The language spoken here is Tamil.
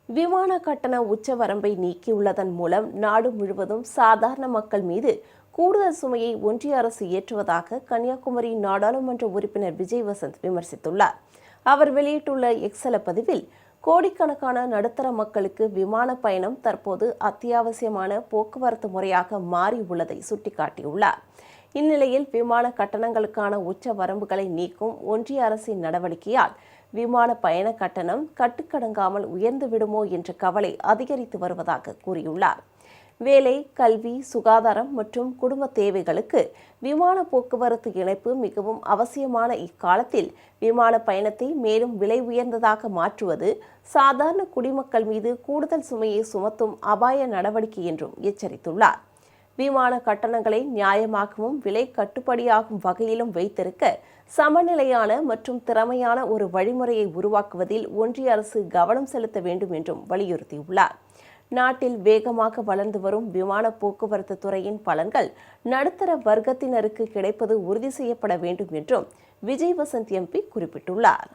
விமான கட்டண உச்சவரம்பை நீக்கியுள்ளதன் மூலம் நாடு முழுவதும் சாதாரண மக்கள் மீது கூடுதல் சுமையை ஒன்றிய அரசு ஏற்றுவதாக கன்னியாகுமரி நாடாளுமன்ற உறுப்பினர் விஜய் வசந்த் விமர்சித்துள்ளார். அவர் வெளியிட்டுள்ள எக்ஸல பதிவில், கோடிக்கணக்கான நடுத்தர மக்களுக்கு விமான பயணம் தற்போது அத்தியாவசியமான போக்குவரத்து முறையாக மாறி உள்ளதை சுட்டிக்காட்டியுள்ளார். இந்நிலையில் விமான கட்டணங்களுக்கான உச்ச வரம்புகளை நீக்கும் ஒன்றிய அரசின் நடவடிக்கையால் விமான பயண கட்டணம் கட்டுக்கடங்காமல் உயர்ந்து விடுமோ என்ற கவலை அதிகரித்து வருவதாக கூறியுள்ளார். வேலை, கல்வி, சுகாதாரம் மற்றும் குடும்ப தேவைகளுக்கு விமான போக்குவரத்து இணைப்பு மிகவும் அவசியமான இக்காலத்தில் விமான பயணத்தை மேலும் விலை உயர்ந்ததாக மாற்றுவது சாதாரண குடிமக்கள் மீது கூடுதல் சுமையை சுமத்தும் அபாய நடவடிக்கை என்றும் எச்சரித்துள்ளார். விமான கட்டணங்களை நியாயமாகவும் விலை கட்டுப்படியாகும் வகையிலும் வைத்திருக்க சமநிலையான மற்றும் திறமையான ஒரு வழிமுறையை உருவாக்குவதில் ஒன்றிய அரசு கவனம் செலுத்த வேண்டும் என்றும் வலியுறுத்தியுள்ளார். நாட்டில் வேகமாக வளர்ந்து வரும் விமான போக்குவரத்து துறையின் பலன்கள் நடுத்தர வர்க்கத்தினருக்கு கிடைப்பது உறுதி செய்யப்பட வேண்டும் என்றும் விஜய் வசந்த் எம்பி குறிப்பிட்டுள்ளார்.